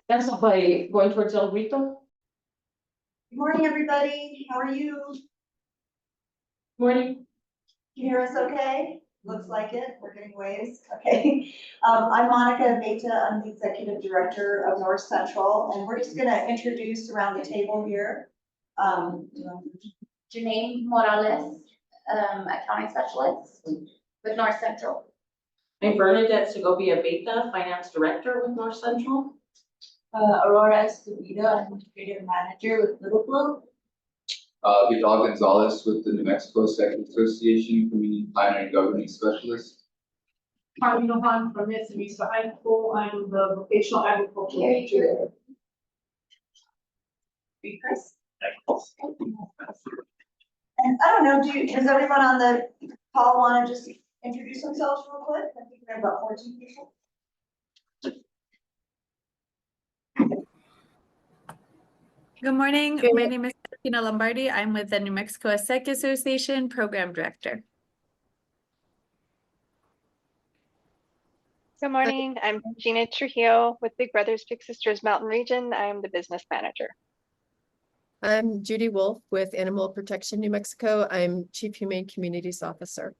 That's by going towards El Rito. Good morning, everybody. How are you? Morning. Can you hear us okay? Looks like it. We're getting waves. Okay. I'm Monica Beta. I'm the Executive Director of North Central, and we're just going to introduce around the table here. Janine Morales, accounting specialist with North Central. I'm Bernadette Segovia Beta, Finance Director with North Central. Aurora Escobedo, Administrative Manager with Little Blue. Vidal Gonzalez with the New Mexico Second Association, Community Planner and Governing Specialist. Carmino Han from Mesa High School. I'm the vocational agriculture teacher. Chris? And I don't know, does everyone on the call want to just introduce themselves real quick? I think we have about 14 people. Good morning. My name is Tina Lombardi. I'm with the New Mexico ASEC Association Program Director. Good morning. I'm Gina Trujillo with Big Brothers Big Sisters Mountain Region. I'm the business manager. I'm Judy Wolf with Animal Protection New Mexico. I'm Chief Humane Communities Officer.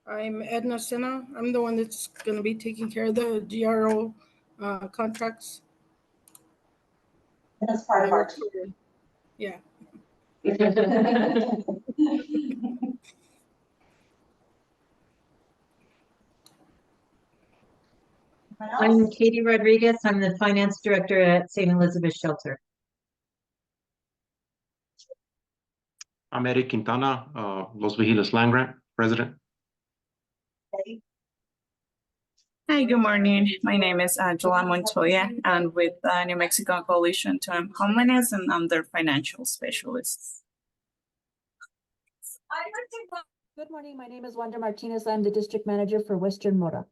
I'm Edna Sena. I'm the one that's going to be taking care of the GRO contracts. And that's part of our team. Yeah. I'm Katie Rodriguez. I'm the finance director at St. Elizabeth Shelter. I'm Eric Quintana, Los Vigiles Land Grant President. Hi, good morning. My name is Joan Montoya. I'm with New Mexico Coalition to End Homelessness, and I'm their financial specialist. Good morning. My name is Wanda Martinez. I'm the district manager for Western Mora.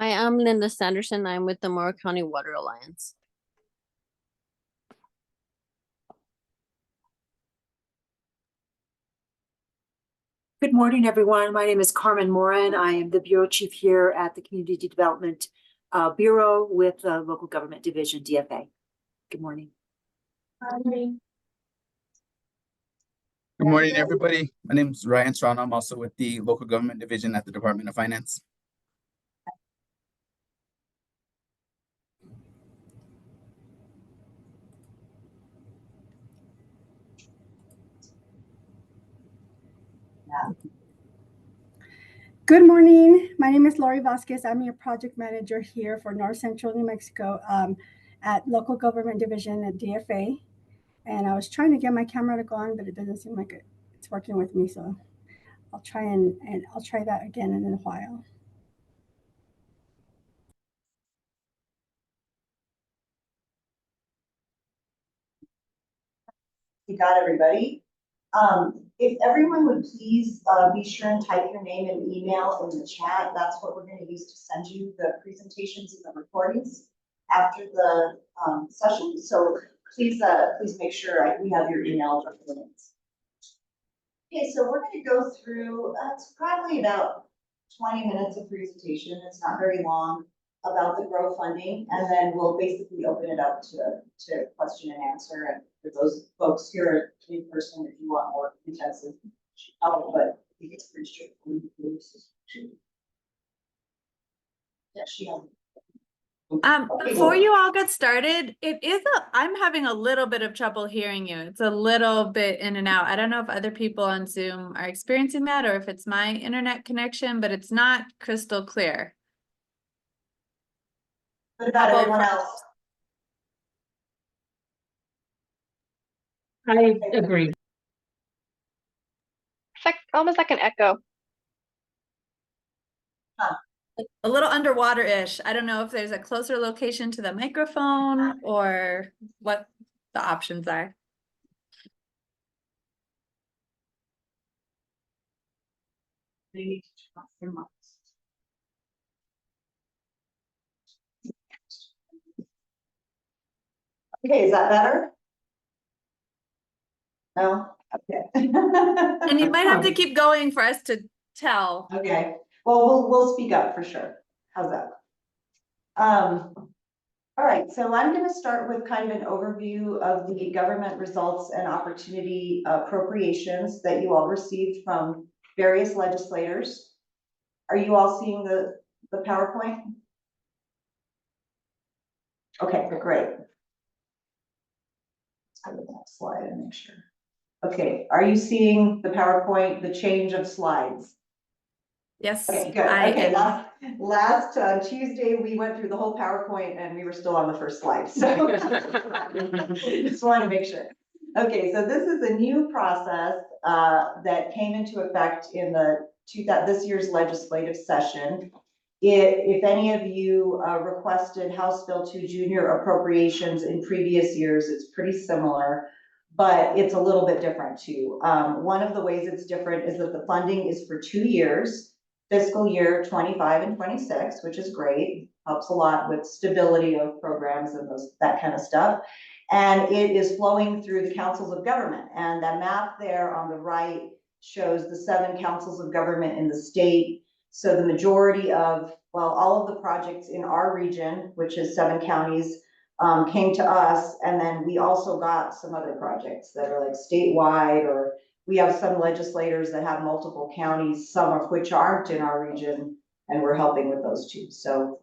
Hi, I'm Linda Sanderson. I'm with the Mora County Water Alliance. Good morning, everyone. My name is Carmen Moran. I am the bureau chief here at the Community Development Bureau with the Local Government Division, DFA. Good morning. Good morning, everybody. My name is Ryan Strong. I'm also with the Local Government Division at the Department of Finance. Good morning. My name is Lori Vasquez. I'm your project manager here for North Central New Mexico at Local Government Division at DFA. And I was trying to get my camera to go on, but it doesn't seem like it's working with me. So I'll try and I'll try that again in a while. You got everybody. If everyone would please be sure and type your name and email in the chat. That's what we're going to use to send you the presentations and the recordings after the session. So please make sure we have your email address. Okay, so we're going to go through, it's probably about 20 minutes of presentation. It's not very long, about the GROW funding, and then we'll basically open it up to question and answer. And for those folks here in person, if you want more intensive help, but I think it's pretty straightforward. Yeah, she has. Before you all get started, I'm having a little bit of trouble hearing you. It's a little bit in and out. I don't know if other people on Zoom are experiencing that or if it's my internet connection, but it's not crystal clear. What about everyone else? I agree. It's like almost like an echo. Huh. A little underwater-ish. I don't know if there's a closer location to the microphone or what the options are. They need to turn off their mics. Okay, is that better? No? Okay. And you might have to keep going for us to tell. Okay, well, we'll speak up for sure. How's that? All right, so I'm gonna start with kind of an overview of the government results and opportunity appropriations that you all received from various legislators. Are you all seeing the PowerPoint? Okay, great. Let's go to the next slide and make sure. Okay, are you seeing the PowerPoint, the change of slides? Yes, Okay, good. I Okay, am. last Tuesday, we went through the whole PowerPoint and we were still on the first slide, so. Just want to make sure. Okay, so this is a new process that came into effect in this year's legislative session. If any of you requested House Bill 2 junior appropriations in previous years, it's pretty similar, but it's a little bit different too. One of the ways it's different is that the funding is for 2 years. Fiscal year 25 and 26, which is great, helps a lot with stability of programs and that kind of stuff. And it is flowing through the councils of government. And that map there on the right shows the 7 councils of government in the state. So the majority of, well, all of the projects in our region, which is 7 counties, came to us. And then we also got some other projects that are like statewide, or we have some legislators that have multiple counties, some of which aren't in our region, and we're helping with those too. So,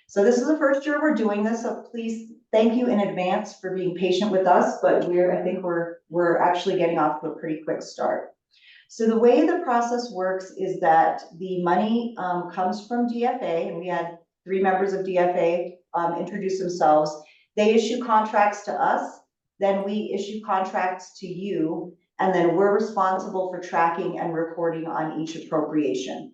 so this is the first year we're doing this, so please thank you in advance for being patient with us, but I think we're actually getting off to a pretty quick start. So the way the process works is that the money comes from DFA, and we had 3 members of DFA introduce themselves. They issue contracts to us, then we issue contracts to you, and then we're responsible for tracking and reporting on each appropriation.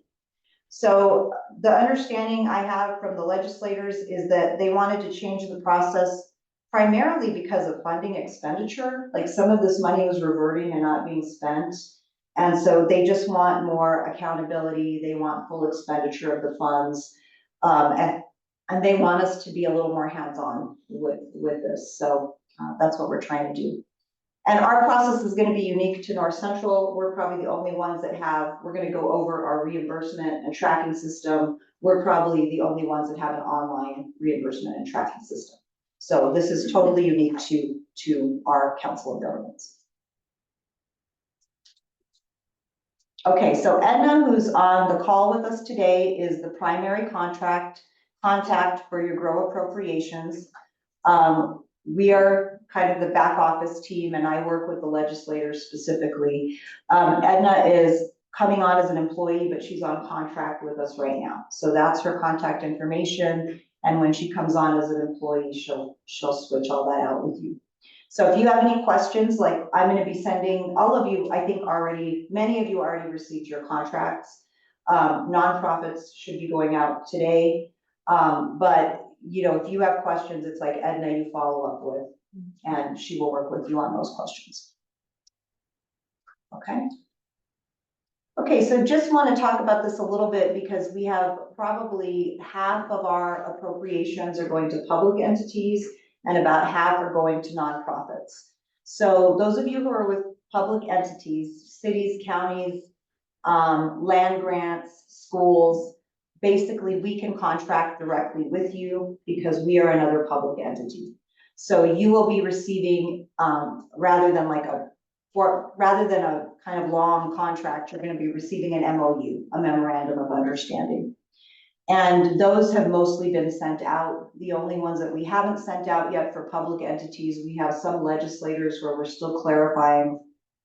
So the understanding I have from the legislators is that they wanted to change the process primarily because of funding expenditure. Like some of this money was reverting and not being spent. And so they just want more accountability. They want full expenditure of the funds. And they want us to be a little more hands-on with this. So that's what we're trying to do. And our process is going to be unique to North Central. We're probably the only ones that we're going to go over our reimbursement and tracking system. We're probably the only ones that have an online reimbursement and tracking system. So this is totally unique to our Council of Governments. Okay, so Edna, who's on the call with us today, is the primary contact for your GROW appropriations. We are kind of the back office team, and I work with the legislators specifically. Edna is coming on as an employee, but she's on contract with us right now. So that's her contact information. And when she comes on as an employee, she'll switch all that out with you. So if you have any questions, like I'm going to be sending all of you, I think many of you already received your contracts. Nonprofits should be going out today. But you know, if you have questions, it's like Edna you follow up with, and she will work with you on those questions. Okay. Okay, so just want to talk about this a little bit because we have probably half of our appropriations are going to public entities and about half are going to nonprofits. So those of you who are with public entities, cities, counties, land grants, schools, basically we can contract directly with you because we are another public entity. So you will be receiving, rather than a kind of long contract, you're going to be receiving an MOU, a memorandum of understanding. And those have mostly been sent out. The only ones that we haven't sent out yet for public entities, we have some legislators where we're still clarifying.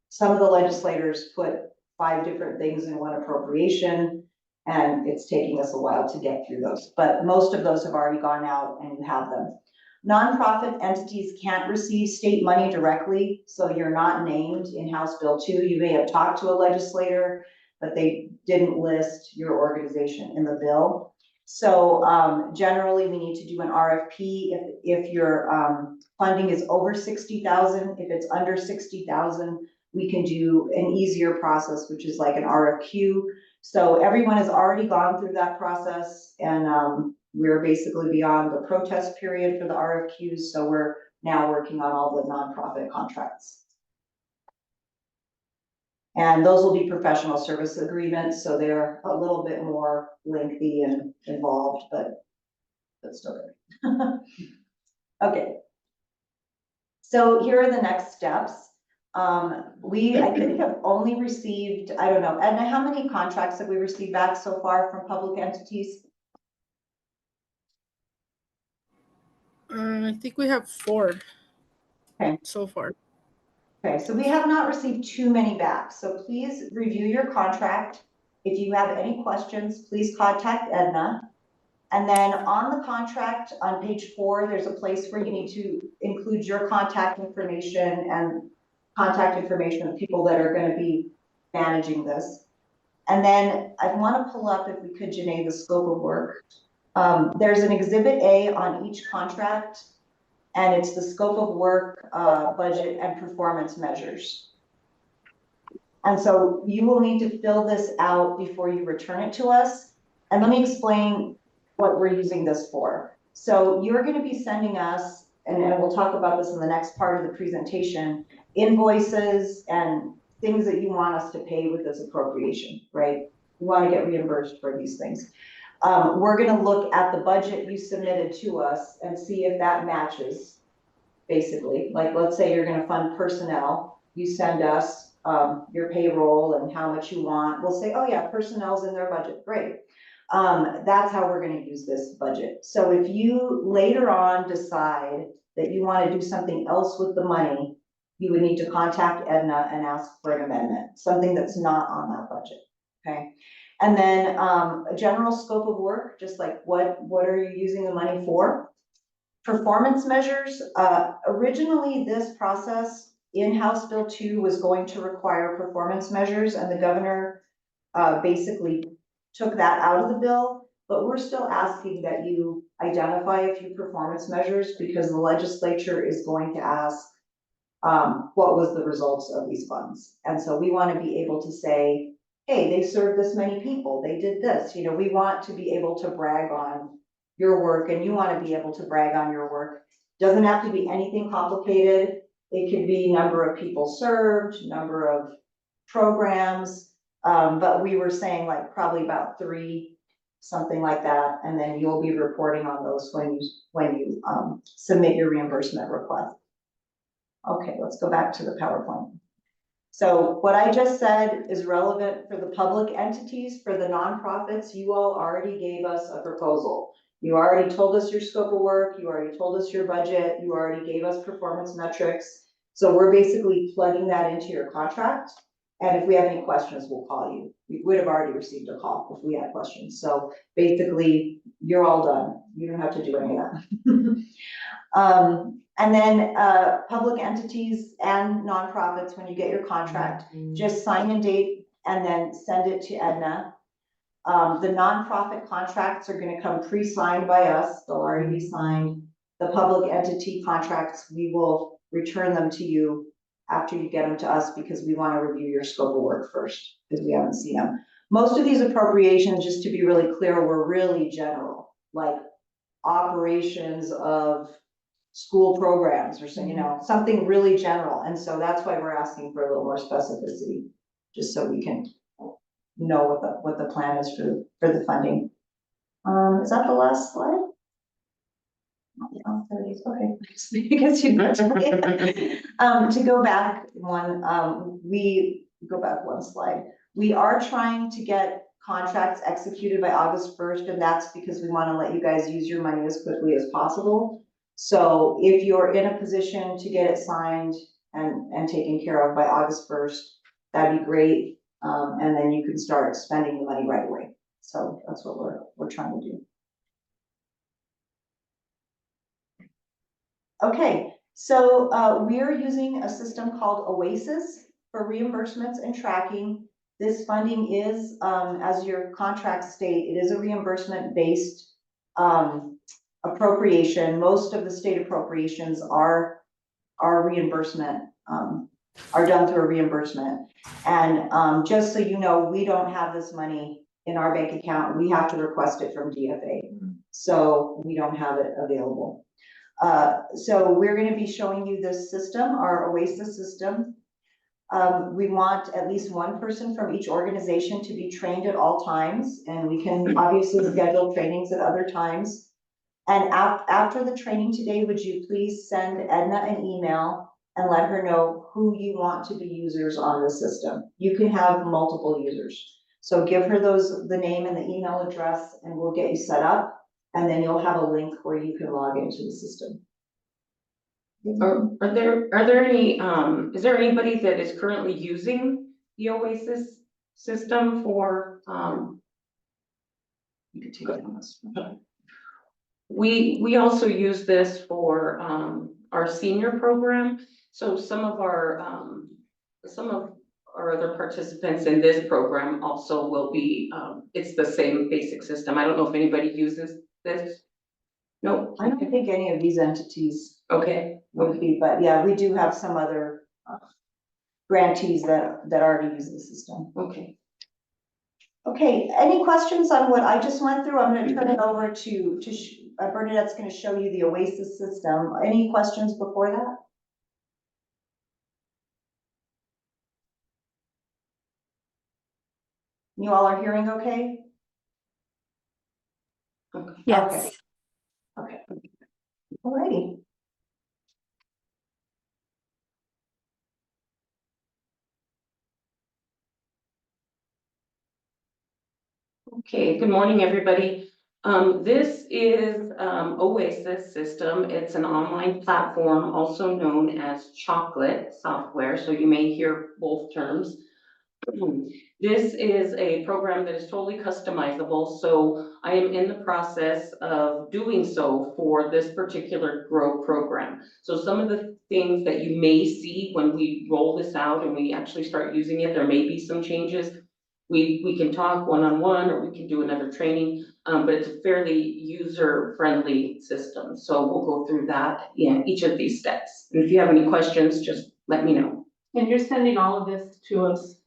Some of the legislators put 5 different things in one appropriation, and it's taking us a while to get through those. But most of those have already gone out and you have them. Nonprofit entities can't receive state money directly, so you're not named in House Bill 2. You may have talked to a legislator, but they didn't list your organization in the bill. So generally we need to do an RFP if your funding is over 60,000. If it's under 60,000, we can do an easier process, which is like an RFQ. So everyone has already gone through that process, and we're basically beyond the protest period for the RFQs. So we're now working on all the nonprofit contracts. And those will be professional service agreements, so they're a little bit more lengthy and involved, but still good. Okay. So here are the next steps. I think have only received, I don't know, Edna, how many contracts have we received back so far from public entities? I think we have 4. Okay. So far. Okay, so we have not received too many back, so please review your contract. If you have any questions, please contact Edna. And then on the contract, on page 4, there's a place where you need to include your contact information and contact information of people that are going to be managing this. And then I want to pull up, if we could, Janae, the scope of work. There's an exhibit A on each contract, and it's the scope of work, budget, and performance measures. And so you will need to fill this out before you return it to us. And let me explain what we're using this for. So you're going to be sending us, and we'll talk about this in the next part of the presentation, invoices and things that you want us to pay with this appropriation, right? We want to get reimbursed for these things. We're going to look at the budget you submitted to us and see if that matches, basically. Like, let's say you're going to fund personnel. You send us your payroll and how much you want. We'll say, oh yeah, personnel's in their budget. Great. That's how we're going to use this budget. So if you later on decide that you want to do something else with the money, you would need to contact Edna and ask for an amendment, something that's not on that budget, okay? And then a general scope of work, just like what are you using the money for? Performance measures. Originally, this process in House Bill 2 was going to require performance measures, and the governor basically took that out of the bill, but we're still asking that you identify a few performance measures because the legislature is going to ask what was the results of these funds. And so we want to be able to say, hey, they served this many people, they did this. You know, we want to be able to brag on your work, and you want to be able to brag on your work. Doesn't have to be anything complicated. It could be number of people served, number of programs, but we were saying like probably about 3, something like that, and then you'll be reporting on those when you submit your reimbursement request. Okay, let's go back to the PowerPoint. So what I just said is relevant for the public entities. For the nonprofits, you all already gave us a proposal. You already told us your scope of work, you already told us your budget, you already gave us performance metrics. So we're basically plugging that into your contract. And if we have any questions, we'll call you. We would have already received a call if we had questions. So basically, you're all done. You don't have to do any of that. And then public entities and nonprofits, when you get your contract, just sign and date and then send it to Edna. The nonprofit contracts are going to come pre-signed by us. They'll already be signed. The public entity contracts, we will return them to you after you get them to us because we want to review your scope of work first because we haven't seen them. Most of these appropriations, just to be really clear, were really general, like operations of school programs or so, you know, something really general. And so that's why we're asking for a little more specificity, just so we can know what the plan is for the funding. Is that the last slide? Oh, there it is. Okay. Because you know, to go back we go back one slide. We are trying to get contracts executed by August 1st, and that's because we want to let you guys use your money as quickly as possible. So if you're in a position to get it signed and taken care of by August 1st, that'd be great. And then you can start spending the money right away. So that's what we're trying to do. Okay, so we're using a system called Oasis for reimbursements and tracking. This funding is, as your contract state, it is a reimbursement-based appropriation. Most of the state appropriations are reimbursement, are done through a reimbursement. And just so you know, we don't have this money in our bank account. We have to request it from DFA. So we don't have it available. So we're going to be showing you this system, our Oasis system. We want at least one person from each organization to be trained at all times, and we can obviously schedule trainings at other times. And after the training today, would you please send Edna an email and let her know who you want to be users on the system? You can have multiple users. So give her the name and the email address, and we'll get you set up. And then you'll have a link where you can log into the system. Are there any, is there anybody that is currently using the Oasis system for, you can take it on this. We also use this for, our senior program. So some of our other participants in this program also will be, it's the same basic system. I don't know if anybody uses this. No, I don't think any of these entities okay. would be, but yeah, we do have some other grantees that already use the system. Okay. Okay, any questions on what I just went through? I'm gonna turn it over to Bernadette's gonna show you the Oasis system. Any questions before that? You all are hearing okay? Yes. Okay. Alrighty. Okay, good morning, everybody. This is Oasis system. It's an online platform, also known as Chocolate software, so you may hear both terms. This is a program that is totally customizable, so I am in the process of doing so for this particular GROW program. So some of the things that you may see when we roll this out and we actually start using it, there may be some changes. We can talk one-on-one, or we can do another training, but it's a fairly user-friendly system. So we'll go through that in each of these steps. And if you have any questions, just let me know. And you're sending all of this to us?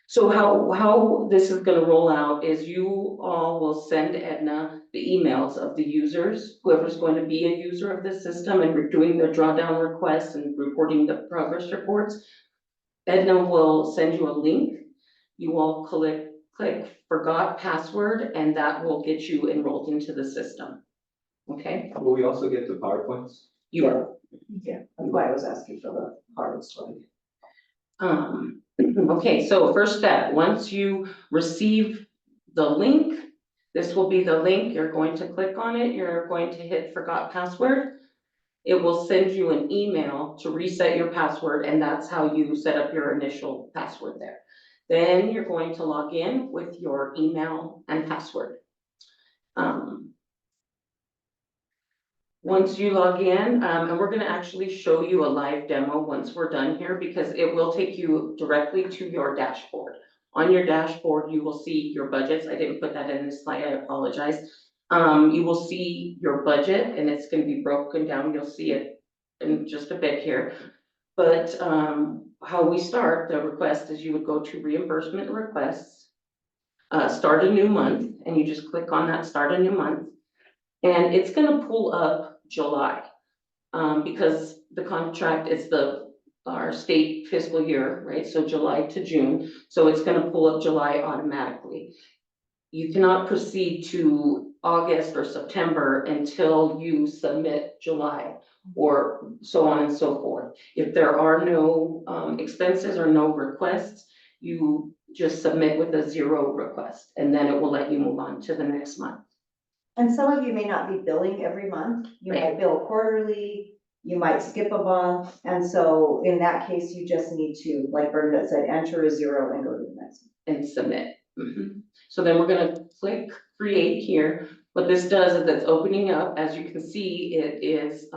So how this is gonna roll out is you all will send Edna the emails of the users, whoever's going to be a user of this system, and we're doing their drawdown requests and reporting the progress reports. Edna will send you a link. You all click forgot password, and that will get you enrolled into the system. Okay? Will we also get the PowerPoints? You are. Yeah, that's why I was asking for the hard slide. Okay, so first step, once you receive the link, this will be the link. You're going to click on it. You're going to hit forgot password. It will send you an email to reset your password, and that's how you set up your initial password there. Then you're going to log in with your email and password. Once you log in, and we're gonna actually show you a live demo once we're done here, because it will take you directly to your dashboard. On your dashboard, you will see your budgets. I didn't put that in this slide, I apologize. You will see your budget, and it's gonna be broken down. You'll see it in just a bit here. But how we start the request is you would go to reimbursement requests, start a new month, and you just click on that start a new month. And it's gonna pull up July, because the contract is our state fiscal year, right? So July to June, so it's gonna pull up July automatically. You cannot proceed to August or September until you submit July, or so on and so forth. If there are no expenses or no requests, you just submit with a 0 request, and then it will let you move on to the next month. And some of you may not be billing every month. You might bill quarterly, you might skip a month. And so in that case, you just need to, like Bernadette said, enter a 0 and go to the next one. And submit. So then we're gonna click create here. What this does is it's opening up. As you can see, it is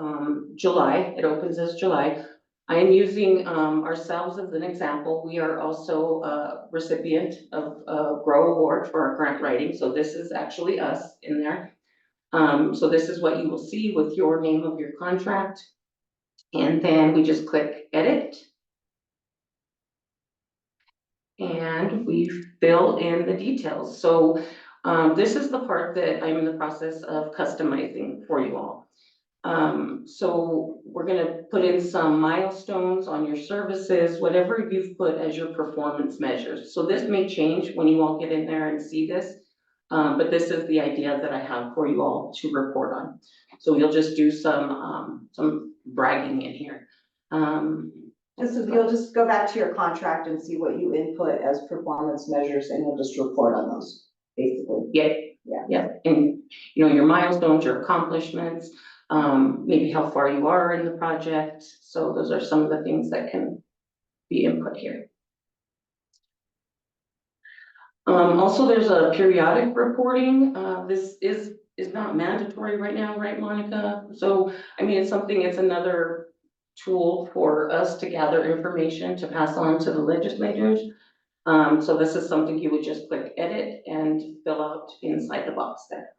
July. It opens as July. I am using ourselves as an example. We are also a recipient of a GROW award for our grant writing. So this is actually us in there. So this is what you will see with your name of your contract. And then we just click edit. And we fill in the details. So this is the part that I'm in the process of customizing for you all. So we're gonna put in some milestones on your services, whatever you've put as your performance measures. So this may change when you all get in there and see this. But this is the idea that I have for you all to report on. So we'll just do some bragging in here. This is, you'll just go back to your contract and see what you input as performance measures and you'll just report on those, basically. Yeah, and you know, your milestones, your accomplishments, maybe how far you are in the project. So those are some of the things that can be input here. Also, there's a periodic reporting. This is not mandatory right now, right, Monica? So, I mean, it's another tool for us to gather information to pass on to the legislators. So this is something you would just click edit and fill out inside the box there.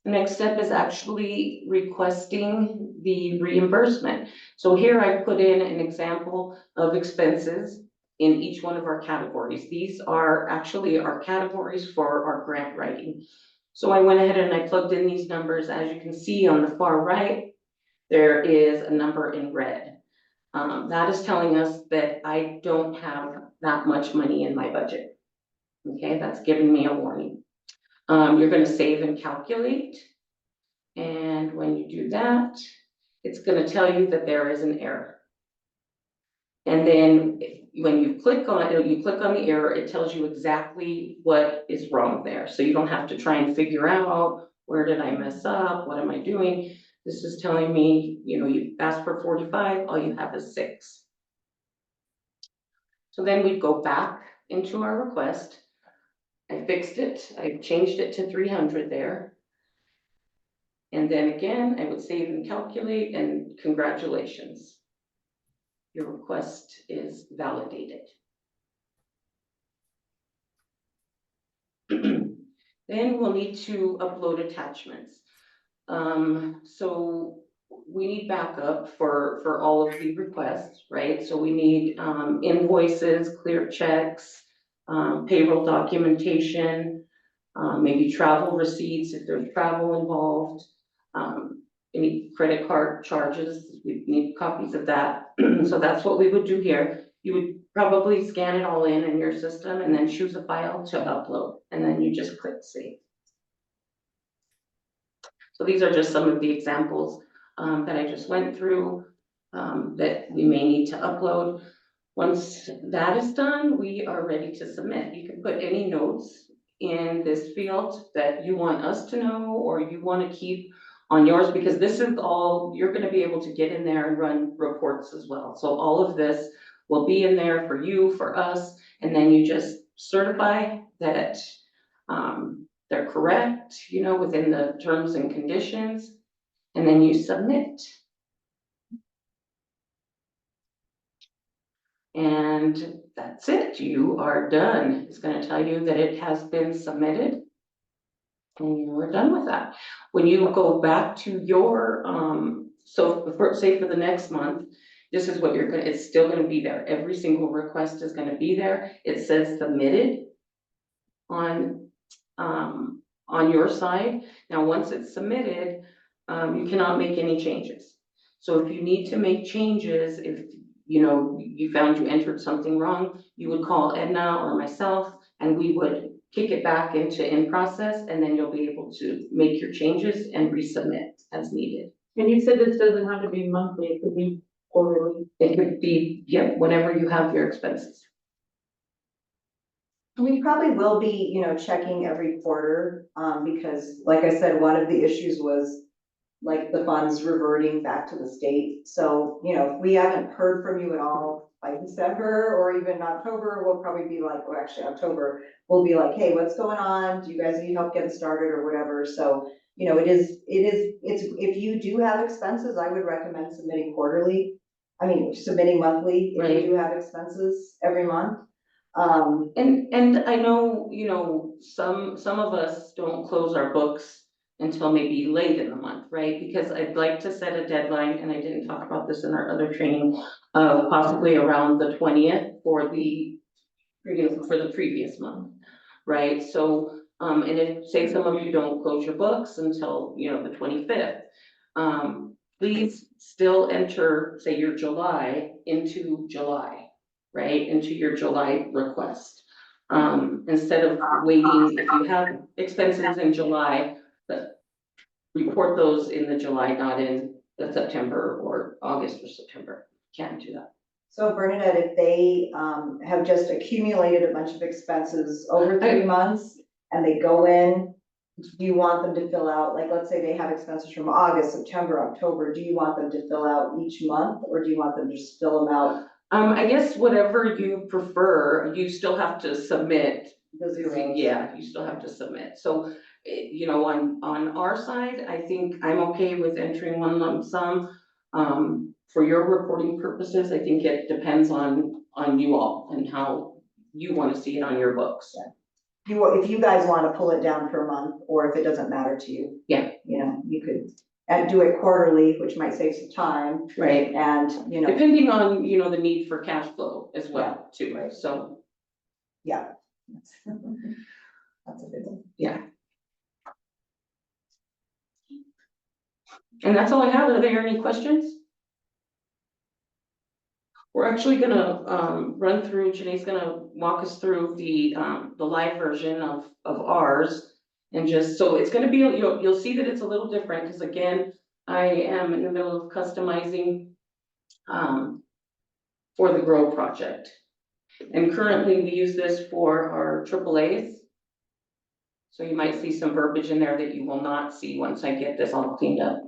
The next step is actually requesting the reimbursement. So here I put in an example of expenses in each one of our categories. These are actually our categories for our grant writing. So I went ahead and I plugged in these numbers. As you can see on the far right, there is a number in red. That is telling us that I don't have that much money in my budget. Okay, that's giving me a warning. You're gonna save and calculate. And when you do that, it's gonna tell you that there is an error. And then when you click on the error, it tells you exactly what is wrong there. So you don't have to try and figure out, where did I mess up? What am I doing? This is telling me, you know, you asked for 45, all you have is 6. So then we go back into our request. I fixed it, I changed it to 300 there. And then again, I would save and calculate, and congratulations. Your request is validated. Then we'll need to upload attachments. So we need backup for all of the requests, right? So we need invoices, clear checks, payroll documentation, maybe travel receipts if there's travel involved, any credit card charges, we need copies of that. So that's what we would do here. You would probably scan it all in your system and then choose a file to upload, and then you just click save. So these are just some of the examples that I just went through that we may need to upload. Once that is done, we are ready to submit. You can put any notes in this field that you want us to know or you want to keep on yours, because this is all, you're going to be able to get in there and run reports as well. So all of this will be in there for you, for us, and then you just certify that they're correct, you know, within the terms and conditions, and then you submit. And that's it, you are done. It's going to tell you that it has been submitted. And we're done with that. When you go back to your, say for the next month, this is what it's still gonna be there. Every single request is gonna be there. It says submitted on your side. Now, once it's submitted, you cannot make any changes. So if you need to make changes, if you know, you found you entered something wrong, you would call Edna or myself and we would kick it back into in process, and then you'll be able to make your changes and resubmit as needed. And you said this doesn't have to be monthly, it could be quarterly. It could be, yep, whenever you have your expenses. We probably will be, you know, checking every quarter, because like I said, one of the issues was like the funds reverting back to the state. So, you know, if we haven't heard from you at all by December or even October, we'll probably be like, or actually October, we'll be like, hey, what's going on? Do you guys need help getting started or whatever? So, you know, it's, if you do have expenses, I would recommend submitting quarterly. I mean, submitting monthly if you do have expenses every month. And I know, you know, some of us don't close our books until maybe late in the month, right? Because I'd like to set a deadline, and I didn't talk about this in our other training, possibly around the 20th for the previous month, right? So And if, say some of you don't close your books until, the 25th. Please still enter, say your July into July, right, into your July request. Instead of waiting, if you have expenses in July, but report those in the July, not in the September or August or September. Can't do that. So Bernadette, if they have just accumulated a bunch of expenses over 3 months and they go in, do you want them to fill out, like, let's say they have expenses from August, September, October, do you want them to fill out each month, or do you want them to just fill them out? I guess whatever you prefer, you still have to submit. The zeros? Yeah, you still have to submit. So, on our side, I think I'm okay with entering one lump sum. For your reporting purposes, I think it depends on you all and how you want to see it on your books. If you guys want to pull it down per month, or if it doesn't matter to you. Yeah. You could do it quarterly, which might save some time. Right. And, Depending on, the need for cash flow as well, too, right? So. Yeah. That's a good one. Yeah. And that's all I have. Are there any questions? We're actually gonna run through, Janae's gonna walk us through the live version of ours. And just, so it's gonna be, you'll see that it's a little different, because again, I am in the middle of customizing for the Grow project. And currently we use this for our AAAs. So you might see some verbiage in there that you will not see once I get this all cleaned up.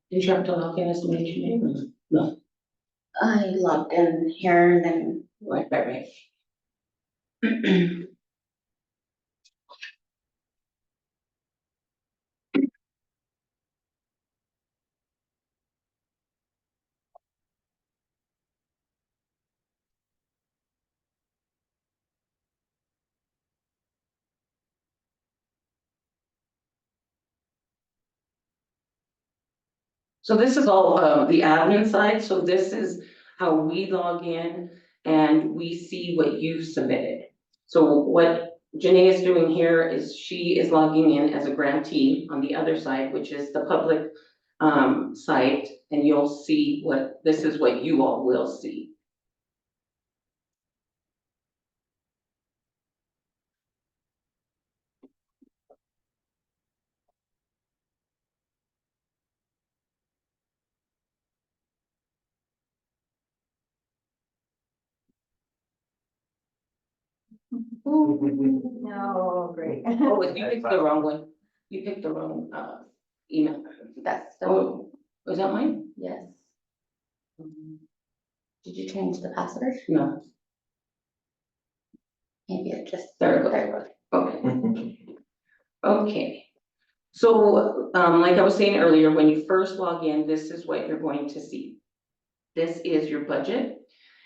Did you have to log in as to make your name? No. I logged in here, then. Right. So this is all the admin side, so this is how we log in and we see what you submitted. So what Janae is doing here is she is logging in as a grantee on the other side, which is the public site, and you'll see this is what you all will see. No, great. Oh, you picked the wrong one. You picked the wrong email. That's Oh, was that mine? yes. Did you change the password? No. Maybe it just. There it goes. Okay. Okay. So, like I was saying earlier, when you first log in, this is what you're going to see. This is your budget.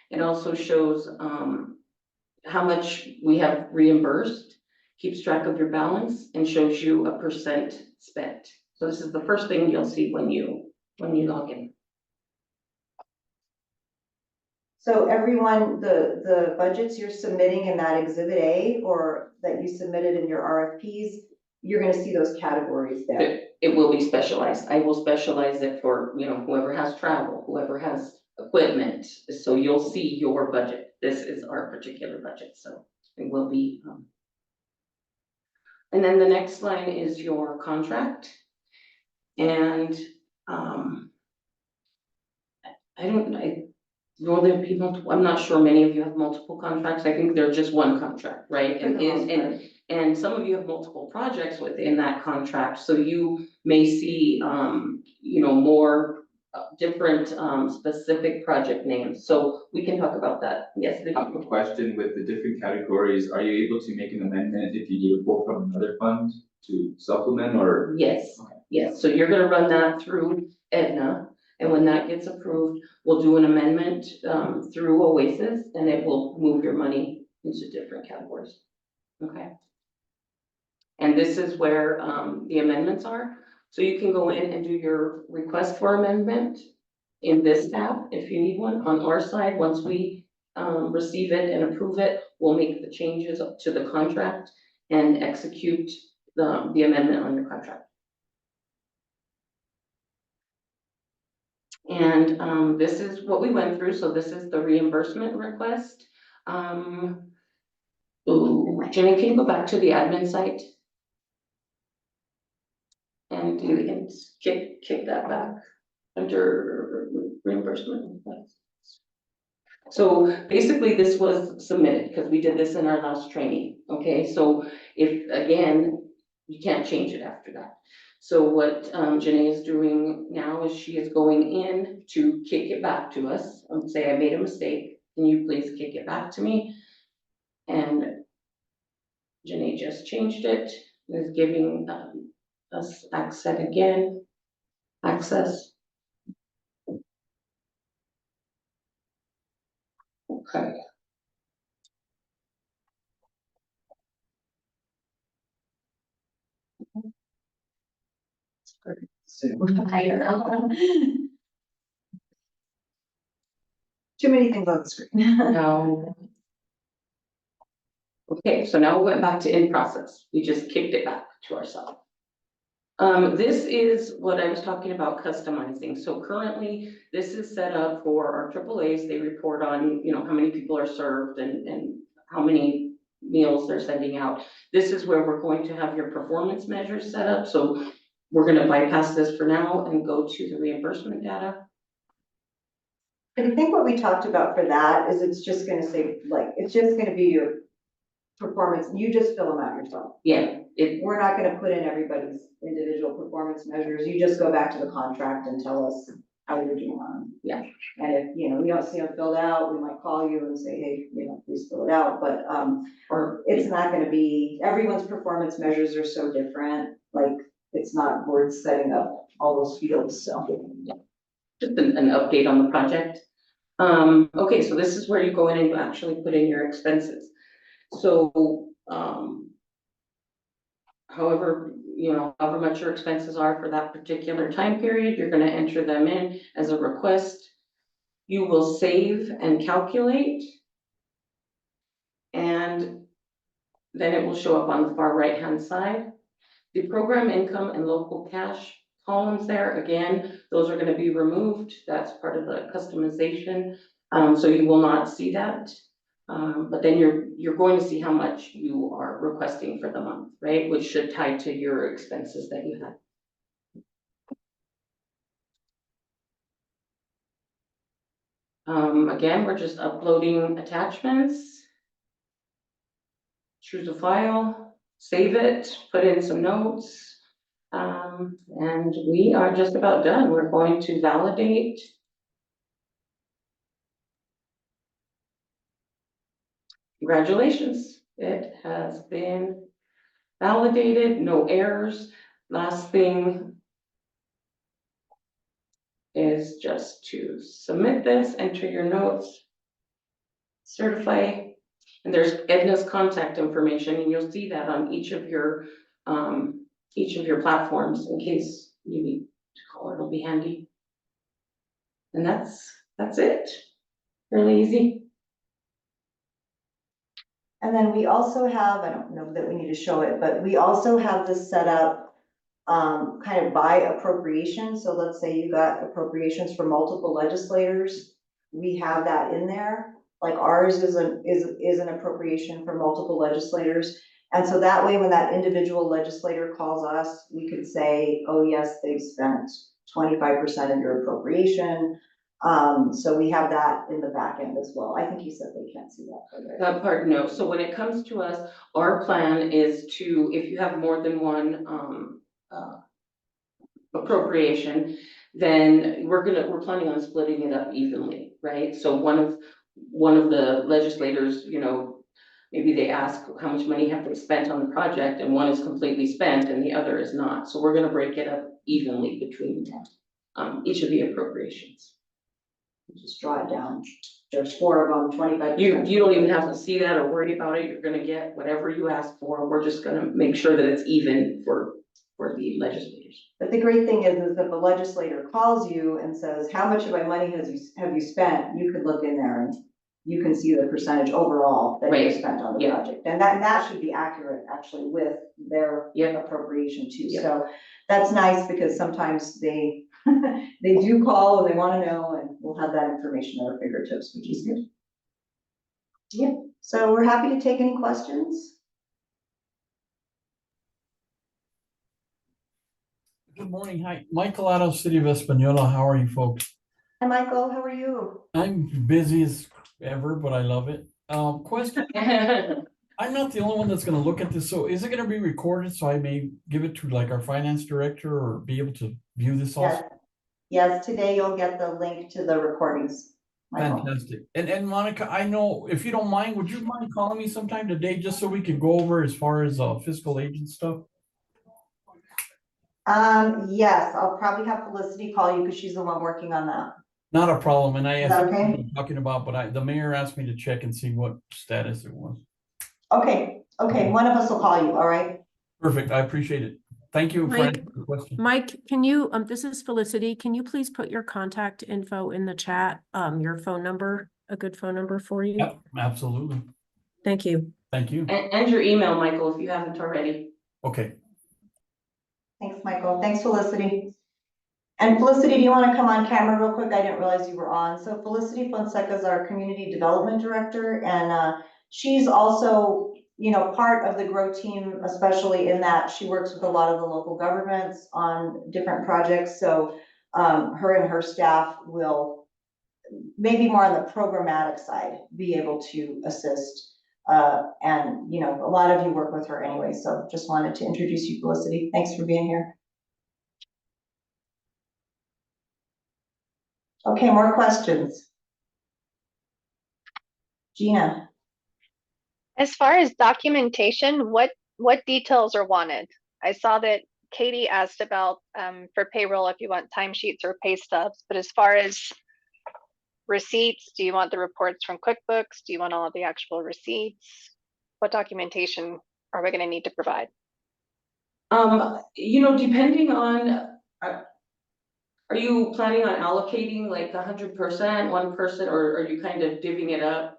It also shows how much we have reimbursed, keeps track of your balance, and shows you a percent spent. So this is the first thing you'll see when you log in. So everyone, the budgets you're submitting in that Exhibit A, or that you submitted in your RFPs, you're gonna see those categories there. It will be specialized. I will specialize it for, whoever has travel, whoever has equipment. So you'll see your budget. This is our particular budget, so it will be. And then the next line is your contract. And northern people, I'm not sure many of you have multiple contracts. I think they're just one contract, right? And some of you have multiple projects within that contract, so you may see, more different specific project names. So we can talk about that. Yes. I have a question with the different categories. Are you able to make an amendment if you need a quote from another fund to supplement, or? Yes, yes. So you're gonna run that through Aetna. And when that gets approved, we'll do an amendment through Oasis, and it will move your money into different categories. Okay. And this is where the amendments are. So you can go in and do your request for amendment in this tab if you need one. On our side, once we receive it and approve it, we'll make the changes to the contract and execute the amendment on your contract. And this is what we went through, so this is the reimbursement request. Jenny, can you go back to the admin site? And you can kick that back under reimbursement request. So basically this was submitted because we did this in our last training, okay? So if, again, you can't change it after that. So what Janae is doing now is she is going in to kick it back to us and say, I made a mistake. Can you please kick it back to me? And Janae just changed it, is giving us access again, access. Okay. I don't know. Too many things on the screen. No. Okay, so now we went back to in process. We just kicked it back to ourselves. This is what I was talking about customizing. So currently, this is set up for our AAAs. They report on, you know, how many people are served and how many meals they're sending out. This is where we're going to have your performance measures set up. So we're gonna bypass this for now and go to the reimbursement data. And I think what we talked about for that is it's just gonna say, like, it's just gonna be your performance, you just fill them out yourself. Yeah, We're not gonna put in everybody's individual performance measures, you just go back to the contract and tell us how you're doing on them. Yeah. And if, you know, we don't see them filled out, we might call you and say, hey, you know, please fill it out, but, or it's not gonna be, everyone's performance measures are so different, like, it's not worth setting up all those fields, so. Just an update on the project. Okay, so this is where you go in and you actually put in your expenses. So, however much your expenses are for that particular time period, you're gonna enter them in as a request. You will save and calculate. And then it will show up on the far right-hand side. The program income and local cash columns there, again, those are gonna be removed. That's part of the customization. So you will not see that. But then you're going to see how much you are requesting for the month, right? Which should tie to your expenses that you have. Again, we're just uploading attachments. Choose a file, save it, put in some notes. And we are just about done. We're going to validate. Congratulations, it has been validated, no errors. Last thing is just to submit this, enter your notes, certify, and there's Edna's contact information, and you'll see that on each of your platforms in case you need to call her, it'll be handy. And that's it, really easy. And then we also have, I don't know that we need to show it, but we also have this set up kind of by appropriation. So let's say you got appropriations for multiple legislators. We have that in there. Like ours is an appropriation for multiple legislators. And so that way, when that individual legislator calls us, we could say, oh yes, they've spent 25% of your appropriation. So we have that in the back end as well. I think you said they can't see that. Right? That part, no. So when it comes to us, our plan is to, if you have more than one appropriation, then we're planning on splitting it up evenly, right? So one of the legislators, you know, maybe they ask how much money have they spent on the project, and one is completely spent and the other is not. So we're gonna break it up evenly between each of the appropriations. Just draw it down. There's 4 of them, 25%. You don't even have to see that or worry about it. You're gonna get whatever you ask for. We're just gonna make sure that it's even for the legislators. But the great thing is if the legislator calls you and says, how much of my money have you spent? You could look in there and you can see the percentage overall that you Right. spent on the Yeah. project. And that should be accurate actually with their appropriation too. Yeah. So that's nice because sometimes they, they do call and they want to know, and we'll have that information at our fingertips, which is good. Yeah, so we're happy to take any questions. Good morning. Hi, Michael out of City of Espanola. How are you folks? Hi, Michael, how are you? I'm busy as ever, but I love it. Question. I'm not the only one that's gonna look at this. So is it gonna be recorded so I may give it to like our finance director or be able to view this also? Yes, yes, today you'll get the link to the recordings. Michael. Fantastic. And Monica, I know, if you don't mind, would you mind calling me sometime today just so we can go over as far as fiscal agent stuff? Yes, I'll probably have Felicity call you because she's the one working on that. Not a problem. And I Is that think okay? what I'm talking about, but the mayor asked me to check and see what status it was. Okay, one of us will call you, all right? Perfect. I appreciate it. Thank you for Mike, answering the question. Mike, can you, this is Felicity. Can you please put your contact info in the chat? Your phone number, a good phone number for you? Yep, absolutely. Thank you. Thank you. And your email, Michael, if you haven't already. Okay. Thanks, Michael. Thanks, Felicity. And Felicity, do you want to come on camera real quick? I didn't realize you were on. So Felicity Fonseca is our Community Development Director, and she's also, you know, part of the GROW team, especially in that she works with a lot of the local governments on different projects. So her and her staff will, maybe more on the programmatic side, be able to assist. And, you know, a lot of you work with her anyway, so just wanted to introduce you, Felicity. Thanks for being here. Okay, more questions? Gina? As far as documentation, what details are wanted? I saw that Katie asked about for payroll if you want timesheets or pay stubs, but as far as receipts, do you want the reports from QuickBooks? Do you want all of the actual receipts? What documentation are we going to need to provide? You know, depending on, are you planning on allocating like 100%, one person, or are you kind of divvying it up?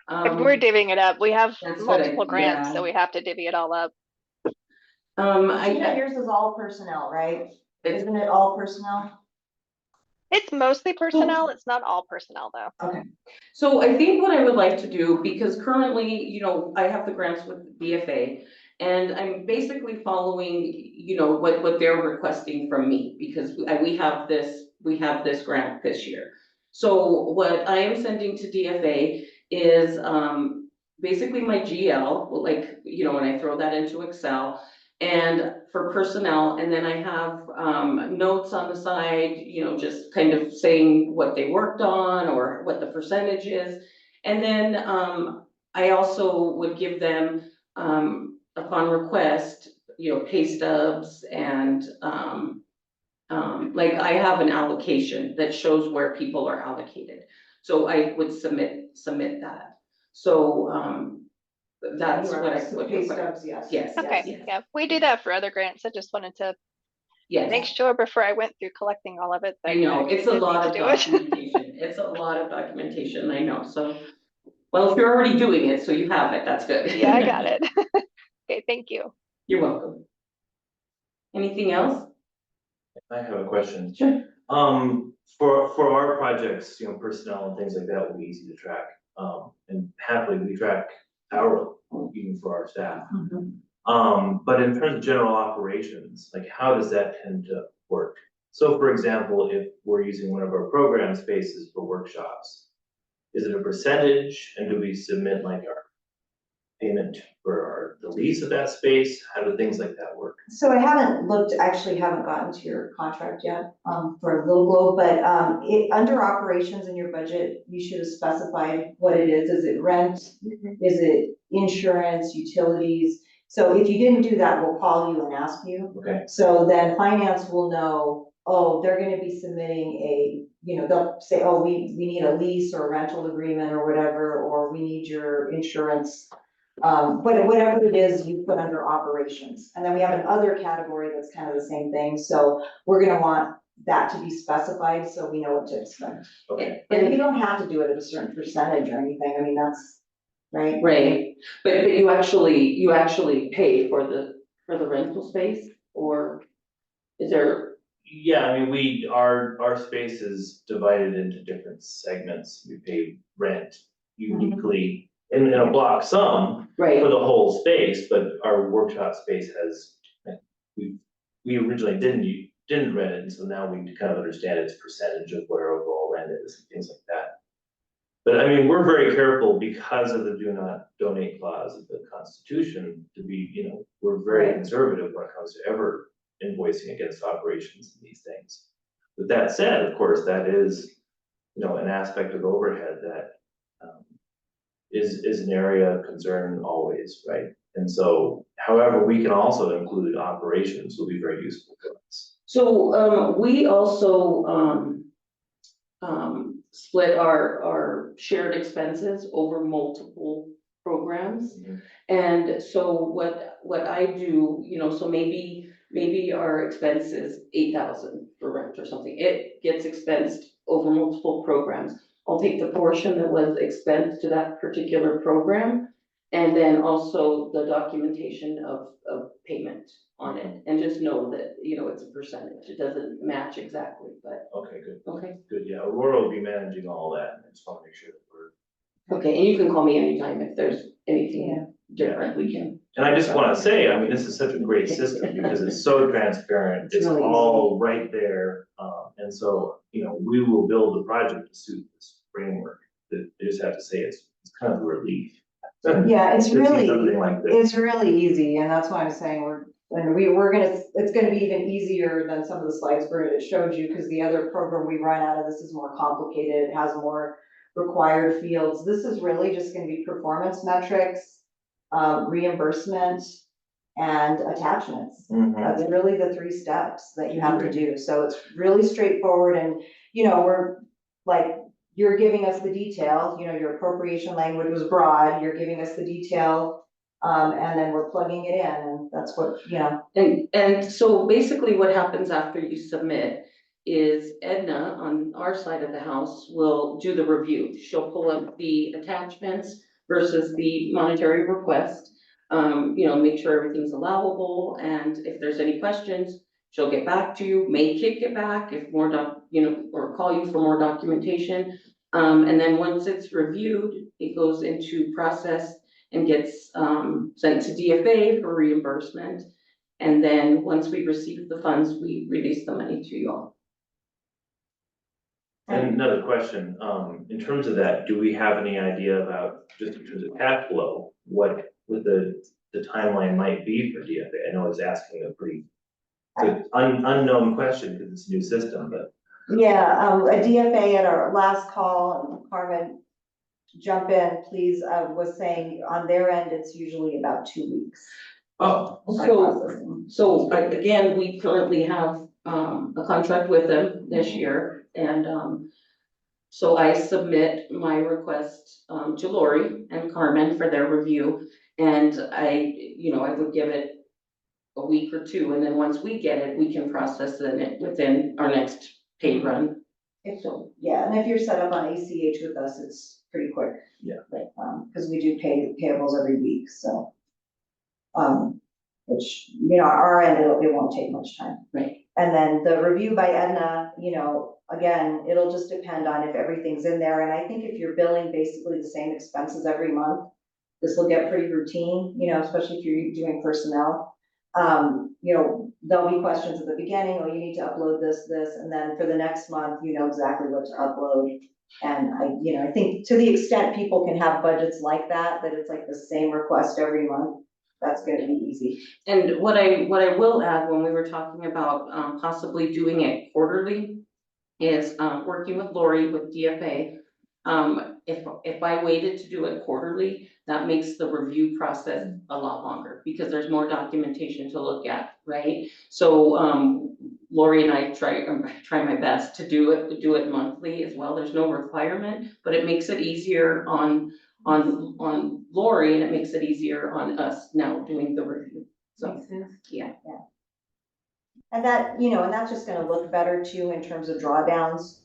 If we're divvying it up, we have That's what multiple grants, yeah. so we have to divvy it all up. Gina, yours is all personnel, right? Isn't it all personnel? It's mostly personnel. It's not all personnel though. Okay. So I think what I would like to do, because currently, you know, I have the grants with BFA, and I'm basically following, you know, what they're requesting from me, because we have this grant this year. So what I am sending to DFA is basically my GL, like, you know, when I throw that into Excel, and for personnel, and then I have notes on the side, you know, just kind of saying what they worked on or what the percentage is. And then I also would give them, upon request, you know, pay stubs and like I have an allocation that shows where people are allocated. So I would submit that. So that's what I would Pay do. stubs, yes. Yes. Okay, yes. yeah, we do that for other grants. I just wanted to Yes. make sure before I went through collecting all of it. That I know, it's a did lot need of to do it. documentation. It's a lot of documentation, I know, so. Well, if you're already doing it, so you have it, that's good. Yeah, I got it. Okay, thank you. You're welcome. Anything else? I have a question. Sure. For our projects, you know, personnel and things like that will be easy to track. And happily we track hourly, even for our staff. But in terms of general operations, like how does that tend to work? So for example, if we're using one of our program spaces for workshops, is it a percentage, and do we submit like our payment for the lease of that space? How do things like that work? So I haven't gotten to your contract yet for Little Globe, but under operations in your budget, you should have specified what it is. Is it rent? Is it insurance, utilities? So if you didn't do that, we'll call you and ask you. Okay. So then finance will know, oh, they're gonna be submitting a, you know, they'll say, oh, we need a lease or a rental agreement or whatever, or we need your insurance. But whatever it is, you put under operations. And then we have another category that's kind of the same thing. So we're gonna want that to be specified, so we know what to expect. Okay. And we don't have to do it at a certain percentage or anything, I mean, that's, right? Right, but you actually pay for the rental space, or is there? Yeah, I mean, our space is divided into different segments. We pay rent uniquely in a block sum Right. for the whole space, but our workshop space has, we originally didn't rent it, and so now we kind of understand its percentage of what our overall rent is and things like that. But I mean, we're very careful because of the do not donate clause of the Constitution to be, we're very conservative when it comes to ever invoicing against operations and these things. With that said, of course, that is, an aspect of overhead that is an area of concern always, right? And so, however, we can also include operations will be very useful for us. So, we also, split our shared expenses over multiple programs. And so what I do, so maybe our expense is 8,000 for rent or something. It gets expensed over multiple programs. I'll take the portion that was expensed to that particular program, and then also the documentation of payment on it, and just know that, it's a percentage. It doesn't match exactly, but. Okay, good. Okay. Good, yeah, Aurora will be managing all that, and I just want to make sure that we're. Okay, and you can call me anytime if there's anything different, we can. And I just want to say, I mean, this is such a great system because it's so transparent, it's really all right there. And so, we will build a project to suit this framework. That I just have to say, it's kind of a relief. Yeah, it's to see really, something like this. it's really easy, and that's why I'm saying it's gonna be even easier than some of the slides Bernadette showed you, because the other program we run out of this is more complicated, it has more required fields. This is really just gonna be performance metrics, reimbursement, and attachments. That's really the 3 steps that you have to do, so it's really straightforward, and, we're like, you're giving us the detail, your appropriation language was broad, you're giving us the detail, and then we're plugging it in, and that's what, And so basically what happens after you submit is Edna on our side of the house will do the review. She'll pull up the attachments versus the monetary request, make sure everything's allowable, and if there's any questions, she'll get back to you, may kick it back if more or call you for more documentation. And then once it's reviewed, it goes into process and gets sent to DFA for reimbursement. And then once we receive the funds, we release the money to you all. And another question, in terms of that, do we have any idea about, just in terms of cash flow, what the timeline might be for DFA? I know it's asking a pretty unknown question because it's a new system, but. Yeah, a DFA at our last call, and Carmen, jump in, please, was saying on their end, it's usually about 2 weeks. Oh, so again, we currently have a contract with them this year, and so I submit my request to Lori and Carmen for their review, and I would give it a week or 2, and then once we get it, we can process it within our next pay run. Yeah, and if you're set up on ACH with us, it's pretty quick. Yeah. Because we do pay payables every week, so. Which, our end, it won't take much time. Right. And then the review by Edna, again, it'll just depend on if everything's in there, and I think if you're billing basically the same expenses every month, this will get pretty routine, especially if you're doing personnel. There'll be questions at the beginning, oh, you need to upload this, and then for the next month, you know exactly what to upload. And I think to the extent people can have budgets like that it's like the same request every month, that's gonna be easy. And what I will add when we were talking about possibly doing it quarterly is working with Lori with DFA. If I waited to do it quarterly, that makes the review process a lot longer because there's more documentation to look at, right? So Lori and I try my best to do it monthly as well. There's no requirement, but it makes it easier on Lori, and it makes it easier on us now doing the review. So yeah. And that, and that's just gonna look better too in terms of drawdowns,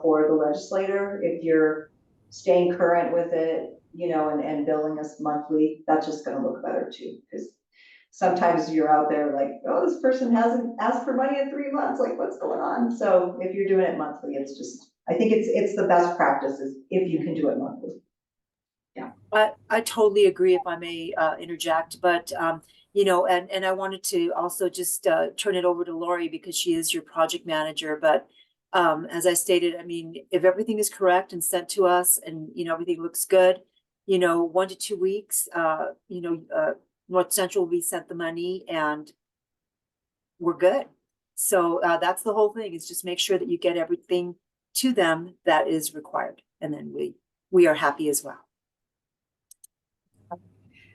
for the legislator, if you're staying current with it, and billing us monthly, that's just gonna look better too, because sometimes you're out there like, oh, this person hasn't asked for money in 3 months, like what's going on? So if you're doing it monthly, it's just, I think it's the best practices if you can do it monthly. I totally agree, if I may interject, but and I wanted to also just turn it over to Lori because she is your project manager. But as I stated, I mean, if everything is correct and sent to us and everything looks good, 1 to 2 weeks, North Central will be sent the money and we're good. So that's the whole thing, is just make sure that you get everything to them that is required, and then we are happy as well.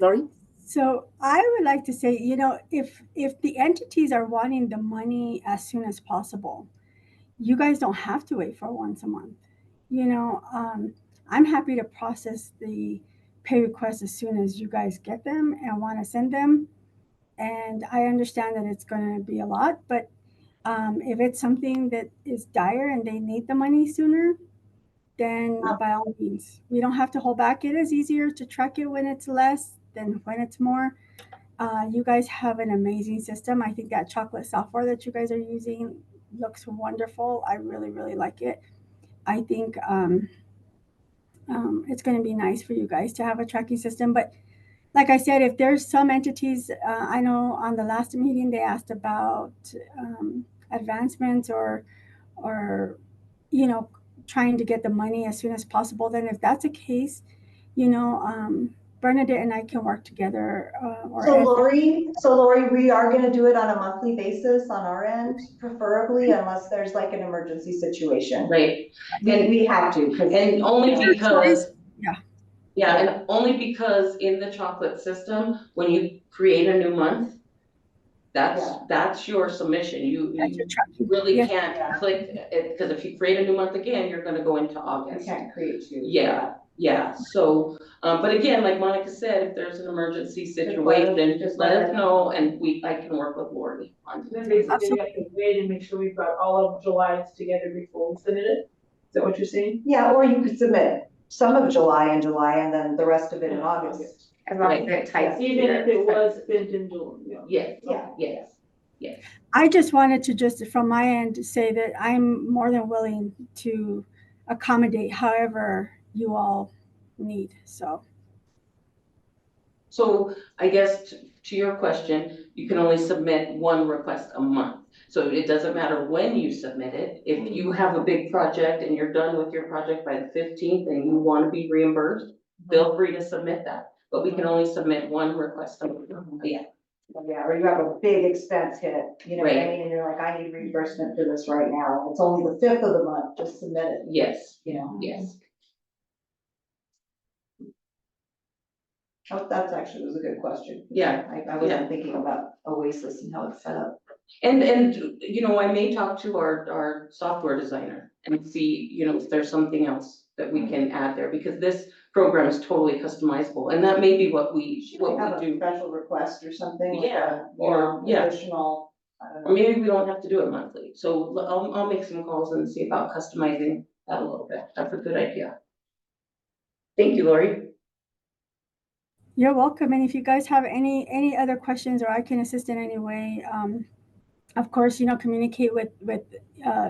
Lori? So I would like to say, if the entities are wanting the money as soon as possible, you guys don't have to wait for once a month. I'm happy to process the pay requests as soon as you guys get them and want to send them. And I understand that it's going to be a lot, but if it's something that is dire and they need the money sooner, then by all means, we don't have to hold back. It is easier to track it when it's less than when it's more. You guys have an amazing system. I think that chocolate software that you guys are using looks wonderful. I really, really like it. I think it's going to be nice for you guys to have a tracking system. But like I said, if there's some entities, I know on the last meeting they asked about advancements or trying to get the money as soon as possible. Then if that's the case, Bernadette and I can work together. So Lori, we are gonna do it on a monthly basis on our end, preferably unless there's like an emergency situation. Right. And we have to, And only because, yeah, and only because in the chocolate system, when you create a new month, that's your submission. You really can't click it, because if you create a new month again, you're gonna go into August. You can't create two. Yeah, so, but again, like Monica said, if there's an emergency situation, just let us know, and I can work with Lori on Then basically we have to wait and make sure we've got all of July's together before we submit it. Is that what you're saying? Yeah, or you could submit some of July and then the rest of it in August. As long as it ties. Even if it was spent in June. Yes. I just wanted to just from my end say that I'm more than willing to accommodate however you all need. So I guess to your question, you can only submit one request a month. So it doesn't matter when you submit it. If you have a big project and you're done with your project by the 15th and you want to be reimbursed, feel free to submit that. But we can only submit one request a month. Yeah, or you have a big expense hit, what I mean, and you're like, I need reimbursement for this right now. It's only the 5th of the month, just submit it. Yes. Yes. Oh, that's actually was a good question. Yeah. I wasn't thinking about Oasis and how it's set up. And I may talk to our software designer and see, if there's something else that we can add there, because this program is totally customizable, and that may be what we do. A special request or something. Additional. Or maybe we don't have to do it monthly. So I'll make some calls and see about customizing that a little bit. That's a good idea. Thank you, Lori. you're welcome. And if you guys have any other questions or I can assist in any way, of course, communicate with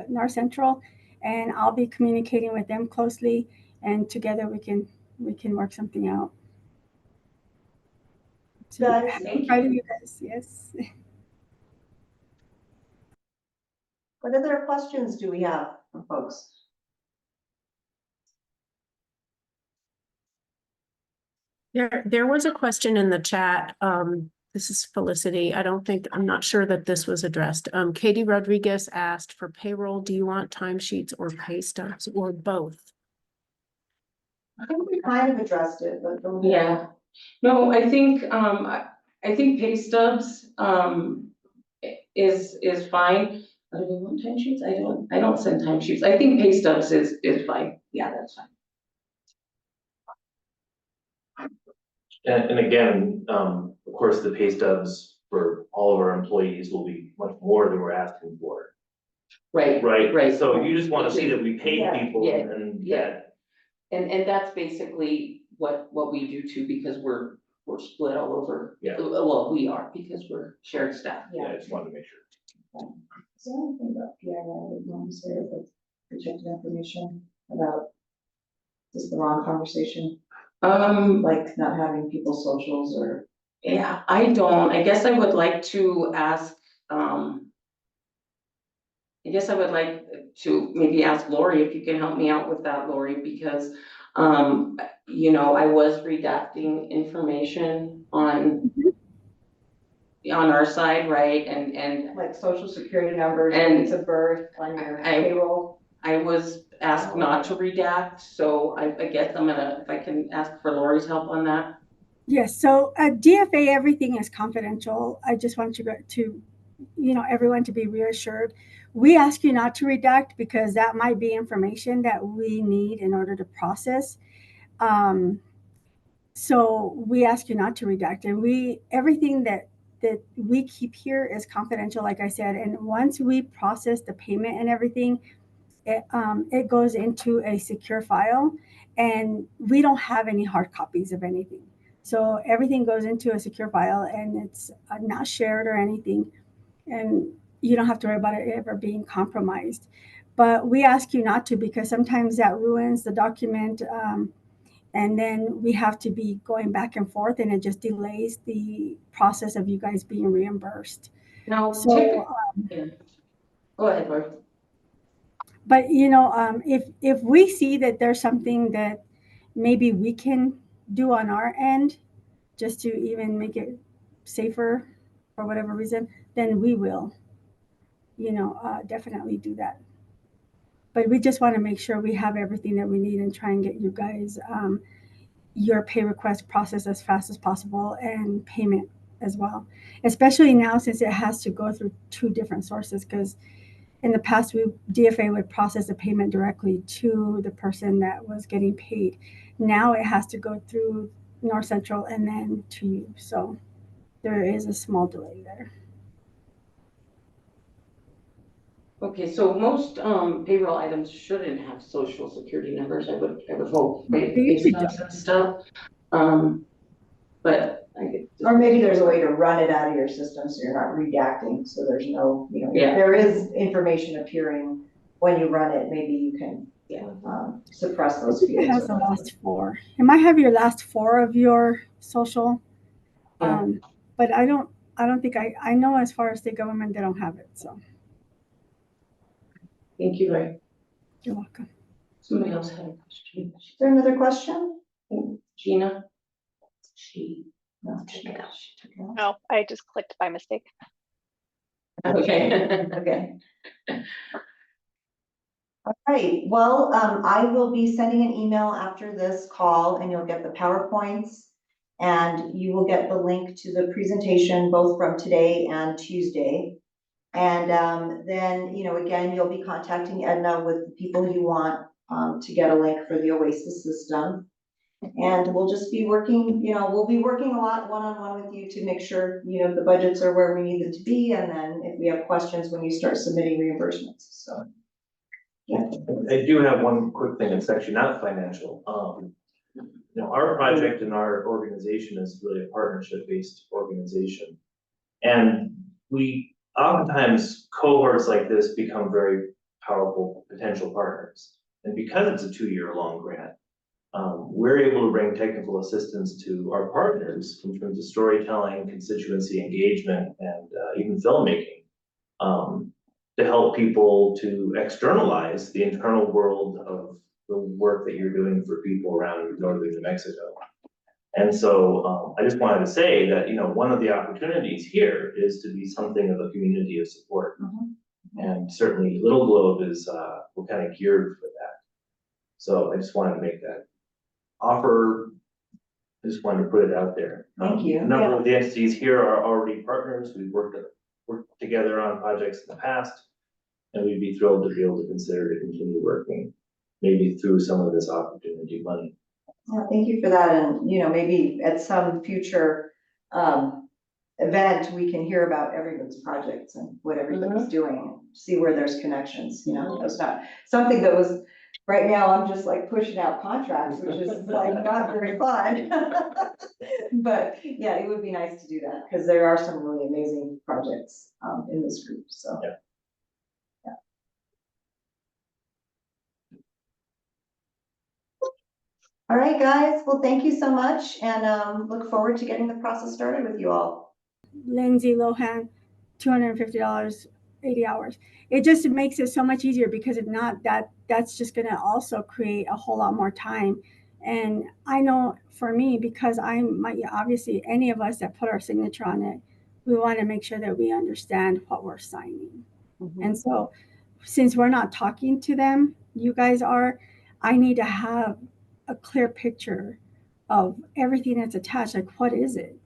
North Central, and I'll be communicating with them closely, and together we can work something out. So Thank you guys. Yes. What other questions do we have from folks? There was a question in the chat. This is Felicity. I'm not sure that this was addressed. Katie Rodriguez asked for payroll. Do you want timesheets or pay stubs or both? I think we kind of addressed it, but yeah. No, I think pay stubs is fine. Do we want timesheets? I don't send timesheets. I think pay stubs is fine. Yeah, that's fine. And again, of course, the pay stubs for all of our employees will be much more than we're asking for. Right. Right, so you just wanna see that we paid Yeah, people yeah, and yeah. that, And that's basically what we do too, because we're split all over. Yeah. Well, we are, because we're shared staff. yeah, I just wanted to make sure. Is there anything about PIL that you want to say about protected information about just the wrong conversation, like not having people's socials or? Yeah, I don't, I guess I would like to ask, I guess I would like to maybe ask Lori if you can help me out with that, Lori, because, you know, I was redacting information on our side, right, and. Like social security numbers, And dates of birth on your payroll? I was asked not to redact, so I guess if I can ask for Lori's help on that. Yes, so at DFA, everything is confidential. I just want you to, everyone to be reassured. We ask you not to redact because that might be information that we need in order to process. So we ask you not to redact, and everything that we keep here is confidential, like I said. And once we process the payment and everything, it goes into a secure file, and we don't have any hard copies of anything. So everything goes into a secure file, and it's not shared or anything. And you don't have to worry about it ever being compromised. But we ask you not to, because sometimes that ruins the document. And then we have to be going back and forth, and it just delays the process of you guys being reimbursed. Now, So, go ahead, Lori. but if we see that there's something that maybe we can do on our end, just to even make it safer for whatever reason, then we will, definitely do that. But we just want to make sure we have everything that we need and try and get you guys your pay request processed as fast as possible, and payment as well. Especially now, since it has to go through 2 different sources, because in the past, DFA would process the payment directly to the person that was getting paid. Now it has to go through North Central and then to you. So there is a small delay there. Okay, so most payroll items shouldn't have social security numbers, I would hope, right? They usually Pay stubs and stuff. But Or maybe there's a way to run it out of your system so you're not redacting, so there's no, if Yeah. there is information appearing when you run it, maybe you can suppress those It fields. has the last 4. It might have your last 4 of your social. Yeah. But I don't think I know, as far as state government, they don't have it. So thank you, Lori. you're welcome. Somebody else had a question. Is there another question? Gina? No, she took it out. No, I just clicked by mistake. Okay. Okay. All right, well, I will be sending an email after this call, and you'll get the PowerPoints, and you will get the link to the presentation both from today and Tuesday. And then, again, you'll be contacting Edna with the people you want to get a link for the OASIS system. And we'll just be working, we'll be working a lot one-on-one with you to make sure, the budgets are where we need them to be. And then if we have questions when you start submitting reimbursements, so. Yeah. I do have one quick thing, it's actually not financial. Our project and our organization is really a partnership-based organization. And we oftentimes, cohorts like this become very powerful potential partners. And because it's a 2-year-long grant, we're able to bring technical assistance to our partners in terms of storytelling, constituency engagement, and even filmmaking, to help people to externalize the internal world of the work that you're doing for people around northern New Mexico. And so I just wanted to say that, one of the opportunities here is to be something of a community of support. And certainly Little Globe is, we're kind of geared for that. So I just wanted to make that offer. I just wanted to put it out there. Thank you. A number of the entities here are already partners. We've worked together on projects in the past, and we'd be thrilled to be able to consider to continue working, maybe through some of this opportunity money. Yeah, thank you for that. And, maybe at some future event, we can hear about everyone's projects and what everybody's doing, see where there's connections, you know, that's not something that was, right now, I'm just like pushing out contracts, which is like not very fun. But yeah, it would be nice to do that, because there are some really amazing projects, in this group, so. Yeah. All right, guys, well, thank you so much, and look forward to getting the process started with you all. Lindsay Lohan, $250, 80 hours. It just makes it so much easier, because if not, that's just gonna also create a whole lot more time. And I know for me, because obviously any of us that put our signature on it, we want to make sure that we understand what we're signing. And so since we're not talking to them, you guys are, I need to have a clear picture of everything that's attached. Like, what is it?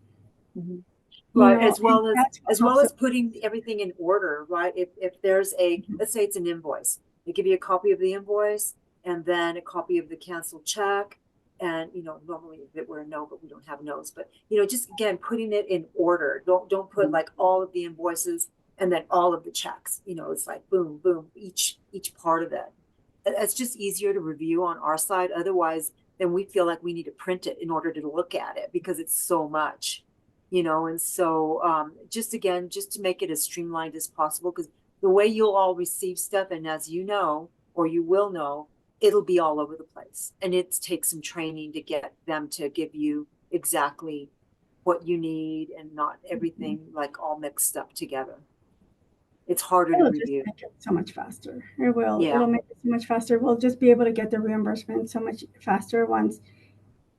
Right, know, as well and as that's what helps putting everything in order, right? If there's a, let's say it's an invoice, they give you a copy of the invoice and then a copy of the canceled check. And, you know, normally if it were a no, but we don't have no's, but, you know, just again, putting it in order. Don't put like all of the invoices and then all of the checks, you know, it's like boom, boom, each part of it. It's just easier to review on our side. Otherwise, then we feel like we need to print it in order to look at it, because it's so much, you know. And so just to make it as streamlined as possible, because the way you'll all receive stuff, and as you know, or you will know, it'll be all over the place, and it takes some training to get them to give you exactly what you need and not everything like all mixed up together. It's harder to It'll just review. make it so much faster. It will. Yeah. It'll make it so much faster. We'll just be able to get the reimbursement so much faster once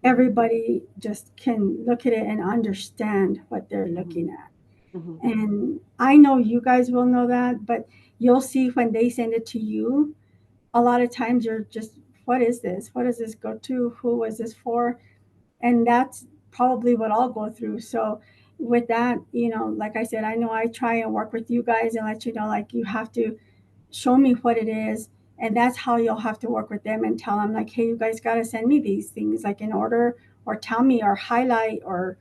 everybody just can look at it and understand what they're looking at. And I know you guys will know that, but you'll see when they send it to you, a lot of times you're just, what is this? What does this go to? Who was this for? And that's probably what I'll go through. So with that, you know, like I said, I know I try and work with you guys and let you know, like, you have to show me what it is. And that's how you'll have to work with them and tell them, like, hey, you guys got to send me these things, like, in order, or tell me, or highlight, or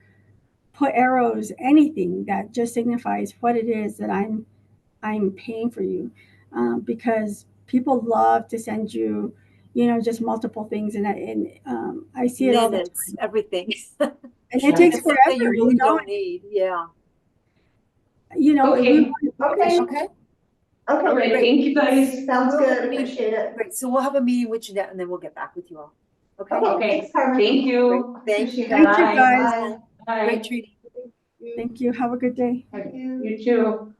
put arrows, anything that just signifies what it is that I'm paying for you. Because people love to send you, you know, just multiple things. And I see it all the Minutes, time. everything. And it takes It's something forever, you really know? don't need. Yeah. You know, Okay. Okay. Okay, All right, great. thank you guys. Sounds We'll good, have a meeting- appreciate it. Great. So we'll have a meeting with Jeanette, and then we'll get back with you all. Okay. Okay, Thanks, Carmen. thank you. Thank you Thank you, guys. guys. Bye. Great treating. Thank you. Have a good day. You too.